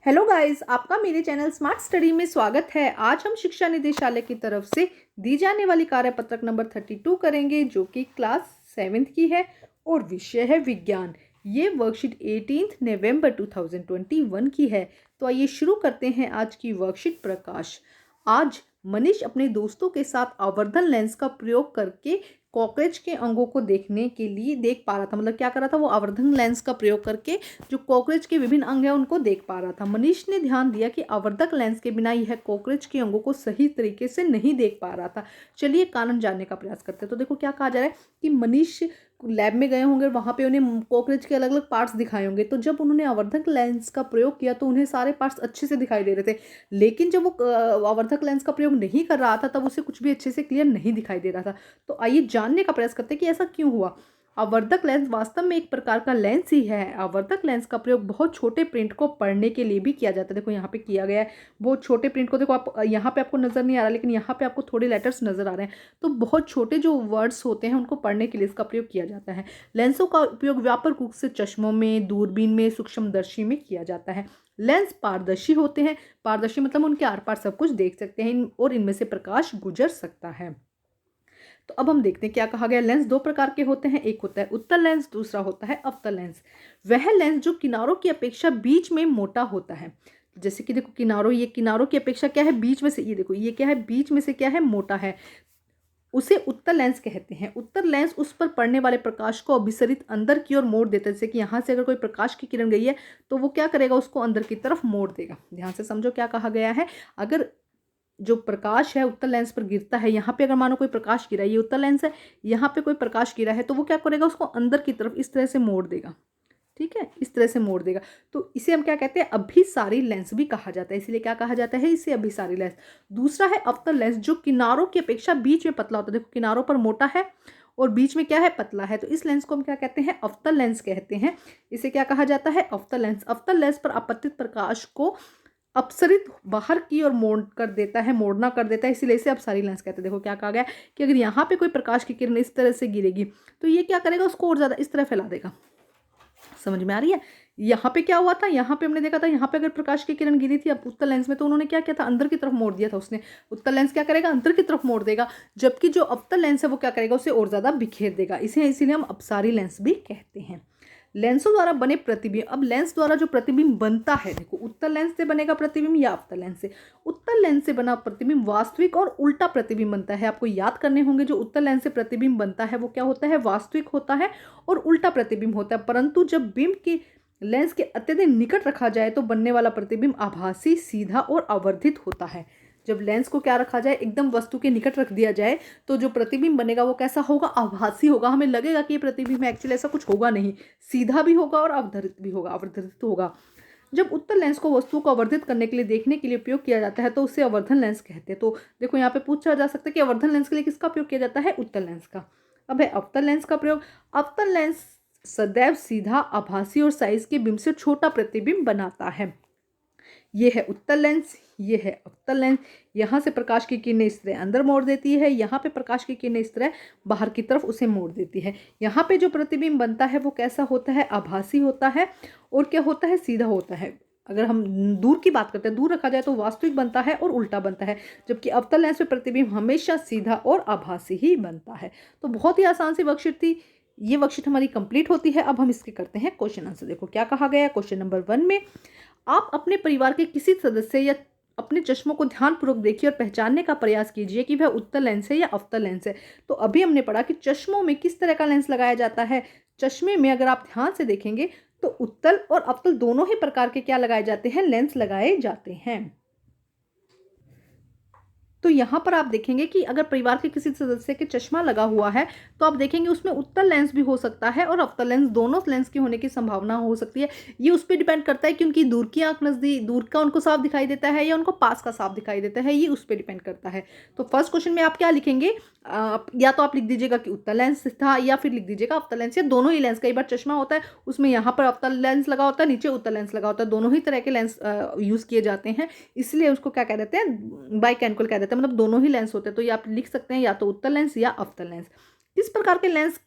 Hello guys, आपका मेरे channel smart study में स्वागत है। आज हम शिक्षा निदेशालय की तरफ से दी जाने वाली कार्यपत्रक नंबर 32 करेंगे, जो कि क्लास 7th की है और विषय है विज्ञान। ये वर्कशीट 18 नवंबर 2021 की है। तो आइए शुरू करते हैं आज की वर्कशीट प्रकाश। आज मनीष अपने दोस्तों के साथ आवर्धन लेंस का प्रयोग करके कॉकरोच के अंगों को देखने के लिए देख पा रहा था। मतलब क्या कर रहा था, वो आवर्धन लेंस का प्रयोग करके जो कॉकरोच के विभिन्न अंग हैं उनको देख पा रहा था। मनीष ने ध्यान दिया कि आवर्धक लेंस के बिना यह कॉकरोच के अंगों को सही तरीके से नहीं देख पा रहा था। चलिए कारण जानने का प्रयास करते हैं। तो देखो क्या कहा जा रहा है कि मनीष लैब में गए होंगे, वहां पे उन्हें कॉकरोच के अलग अलग पार्ट्स दिखाए होंगे। तो जब उन्होंने आवर्धक लेंस का प्रयोग किया तो उन्हें सारे पार्ट्स अच्छे से दिखाई दे रहे थे, लेकिन जब वो आवर्धक लेंस का प्रयोग नहीं कर रहा था तब उसे कुछ भी अच्छे से क्लियर नहीं दिखाई दे रहा था। तो आइए जानने का प्रयास करते हैं कि ऐसा क्यों हुआ। आवर्धक लेंस वास्तव में एक प्रकार का लेंस ही है। आवर्धक लेंस का प्रयोग बहुत छोटे प्रिंट को पढ़ने के लिए भी किया जाता है। देखो यहाँ पे किया गया है, बहुत छोटे प्रिंट को देखो आप, यहाँ पे आपको नजर नहीं आ रहा, लेकिन यहाँ पे आपको थोड़े लेटर्स नजर आ रहे हैं। तो बहुत छोटे जो वर्ड्स होते हैं उनको पढ़ने के लिए इसका प्रयोग किया जाता है। लेंसों का उपयोग व्यापक रूप से चश्मों में, दूरबीन में, सूक्ष्मदर्शी में किया जाता है। लेंस पारदर्शी होते हैं। पारदर्शी मतलब उनके आर पार सब कुछ देख सकते हैं और इनमें से प्रकाश गुजर सकता है। तो अब हम देखते हैं क्या कहा गया। लेंस दो प्रकार के होते हैं, एक होता है उत्तल लेंस, दूसरा होता है अवतल लेंस। वह लेंस जो किनारों की अपेक्षा बीच में मोटा होता है। जैसे कि देखो किनारों, ये किनारों की अपेक्षा क्या है, बीच में से, ये देखो ये क्या है, बीच में से क्या है, मोटा है, उसे उत्तल लेंस कहते हैं। उत्तल लेंस उस पर पड़ने वाले प्रकाश को अभिसरित अंदर की ओर मोड़ देता है। जैसे कि यहाँ से अगर कोई प्रकाश की किरण गई है तो वो क्या करेगा, उसको अंदर की तरफ मोड़ देगा। ध्यान से समझो क्या कहा गया है। अगर जो प्रकाश है उत्तल लेंस पर गिरता है, यहाँ पे अगर मानो कोई प्रकाश गिरा है, ये उत्तल लेंस है, यहाँ पे कोई प्रकाश गिरा है, तो वो क्या करेगा, उसको अंदर की तरफ इस तरह से मोड़ देगा। ठीक है, इस तरह से मोड़ देगा। तो इसे हम क्या कहते हैं, अभिसारी लेंस भी कहा जाता है। इसलिए क्या कहा जाता है, इसे अभिसारी लेंस। दूसरा है अवतल लेंस, जो किनारों की अपेक्षा बीच में पतला होता है। देखो किनारों पर मोटा है और बीच में क्या है, पतला है। तो इस लेंस को हम क्या कहते हैं, अवतल लेंस कहते हैं। इसे क्या कहा जाता है, अवतल लेंस। अवतल लेंस पर आपतित प्रकाश को अपसरित बाहर की ओर मोड़ कर देता है, मोड़ना कर देता है, इसीलिए इसे अपसारी लेंस कहते हैं। देखो क्या कहा गया कि अगर यहाँ पे कोई प्रकाश की किरण इस तरह से गिरेगी तो ये क्या करेगा, उसको और ज्यादा इस तरह फैला देगा। समझ में आ रही है। यहाँ पे क्या हुआ था, यहाँ पे हमने देखा था, यहाँ पे अगर प्रकाश की किरण गिरी थी अब उत्तल लेंस में, तो उन्होंने क्या किया था, अंदर की तरफ मोड़ दिया था उसने। उत्तल लेंस क्या करेगा, अंदर की तरफ मोड़ देगा, जबकि जो अवतल लेंस है वो क्या करेगा, उसे और ज्यादा बिखेर देगा। इसीलिए हम अपसारी लेंस भी कहते हैं। लेंसों द्वारा बने प्रतिबिंब। अब लेंस द्वारा जो प्रतिबिंब बनता है, देखो उत्तल लेंस से बनेगा प्रतिबिंब या अवतल लेंस से। उत्तल लेंस से बना प्रतिबिंब वास्तविक और उल्टा प्रतिबिंब बनता है। आपको याद करने होंगे, जो उत्तल लेंस से प्रतिबिंब बनता है वो क्या होता है, वास्तविक होता है और उल्टा प्रतिबिंब होता है। परंतु जब बिंब के लेंस के अत्यधिक निकट रखा जाए तो बनने वाला प्रतिबिंब आभासी, सीधा और आवर्धित होता है। जब लेंस को क्या रखा जाए, एकदम वस्तु के निकट रख दिया जाए, तो जो प्रतिबिंब बनेगा वो कैसा होगा, आभासी होगा। हमें लगेगा कि ये प्रतिबिंब है, एक्चुअली ऐसा कुछ होगा नहीं। सीधा भी होगा और अवधरित भी होगा, अवर्धित होगा। जब उत्तल लेंस को वस्तु को अवर्धित करने के लिए, देखने के लिए उपयोग किया जाता है तो उसे अवर्धन लेंस कहते हैं। तो देखो यहाँ पे पूछा जा सकता है कि अवर्धन लेंस के लिए किसका उपयोग किया जाता है, उत्तल लेंस का। अब है अवतल लेंस का प्रयोग। अवतल लेंस सदैव सीधा, आभासी और साइज के बिंब से छोटा प्रतिबिंब बनाता है। ये है उत्तल लेंस, ये है अवतल लेंस। यहाँ से प्रकाश की किरणें इस तरह अंदर मोड़ देती है, यहाँ पे प्रकाश की किरणें इस तरह बाहर की तरफ उसे मोड़ देती है। यहाँ पे जो प्रतिबिंब बनता है वो कैसा होता है, आभासी होता है और क्या होता है, सीधा होता है। अगर हम दूर की बात करते हैं, दूर रखा जाए तो वास्तविक बनता है और उल्टा बनता है, जबकि अवतल लेंस में प्रतिबिंब हमेशा सीधा और आभासी ही बनता है। तो बहुत ही आसान सी वर्कशीट थी। ये वर्कशीट हमारी कंप्लीट होती है। अब हम इसके करते हैं क्वेश्चन आंसर। देखो क्या कहा गया है क्वेश्चन नंबर 1 में, आप अपने परिवार के किसी सदस्य या अपने चश्मों को ध्यानपूर्वक देखिए और पहचानने का प्रयास कीजिए कि वह उत्तल लेंस है या अवतल लेंस है। तो अभी हमने पढ़ा कि चश्मों में किस तरह का लेंस लगाया जाता है। चश्मे में अगर आप ध्यान से देखेंगे तो उत्तल और अवतल दोनों ही प्रकार के क्या लगाए जाते हैं, लेंस लगाए जाते हैं। तो यहाँ पर आप देखेंगे कि अगर परिवार के किसी सदस्य के चश्मा लगा हुआ है तो आप देखेंगे उसमें उत्तल लेंस भी हो सकता है और अवतल लेंस, दोनों लेंस के होने की संभावना हो सकती है। ये उस पर डिपेंड करता है कि उनकी दूर की आंख नजदीक, दूर का उनको साफ दिखाई देता है या उनको पास का साफ दिखाई देता है, ये उस पर डिपेंड करता है। तो फर्स्ट क्वेश्चन में आप क्या लिखेंगे, या तो आप लिख दीजिएगा कि उत्तल लेंस था या फिर लिख दीजिएगा अवतल लेंस, या दोनों ही लेंस। कई बार चश्मा होता है उसमें यहाँ पर अवतल लेंस लगा होता है, नीचे उत्तल लेंस लगा होता है, दोनों ही तरह के लेंस यूज किए जाते हैं, इसलिए उसको क्या कह देते हैं, बाइकैनिकल कह देते हैं, मतलब दोनों ही लेंस होते हैं। तो ये आप लिख सकते हैं या तो उत्तल लेंस या अवतल लेंस। किस प्रकार के लेंस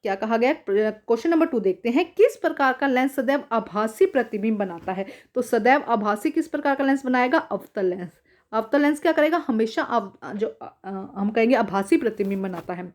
क्या कहा गया? क्वेश्चन नंबर 2 देखते हैं, किस प्रकार का लेंस सदैव आभासी प्रतिबिंब बनाता है? तो सदैव आभासी किस प्रकार का लेंस बनाएगा? अवतल लेंस। अवतल लेंस क्या करेगा? हमेशा हम कहेंगे आभासी प्रतिबिंब बनाता है।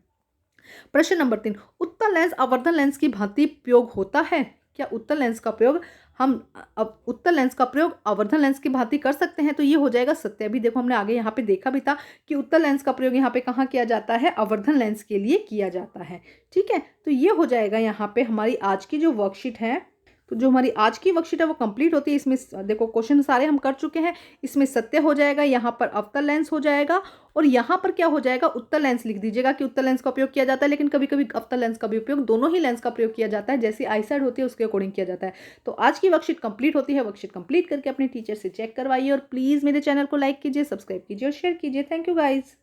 प्रश्न नंबर 3, उत्तल लेंस आवर्धन लेंस की भांति प्रयोग होता है? क्या उत्तल लेंस का प्रयोग हम अब उत्तल लेंस का प्रयोग आवर्धन लेंस की भांति कर सकते हैं? तो ये हो जाएगा सत्य। अभी देखो हमने आगे यहाँ पे देखा भी था कि उत्तल लेंस का प्रयोग यहाँ पे कहाँ किया जाता है? आवर्धन लेंस के लिए किया जाता है। ठीक है, तो ये हो जाएगा यहाँ पे हमारी आज की जो वर्कशीट है। तो जो हमारी आज की वर्कशीट है वो कंप्लीट होती है। इसमें देखो क्वेश्चन सारे हम कर चुके हैं। इसमें सत्य हो जाएगा, यहाँ पर अवतल लेंस हो जाएगा, और यहाँ पर क्या हो जाएगा? उत्तल लेंस लिख दीजिएगा कि उत्तल लेंस का उपयोग किया जाता है, लेकिन कभी कभी अवतल लेंस का भी उपयोग, दोनों ही लेंस का प्रयोग किया जाता है, जैसी आईसाइट होती है उसके अकॉर्डिंग किया जाता है। तो आज की वर्कशीट कंप्लीट होती है। वर्कशीट कंप्लीट करके अपने टीचर से चेक करवाइए और प्लीज़ मेरे चैनल को लाइक कीजिए, सब्सक्राइब कीजिए और शेयर कीजिए। Thank you guys.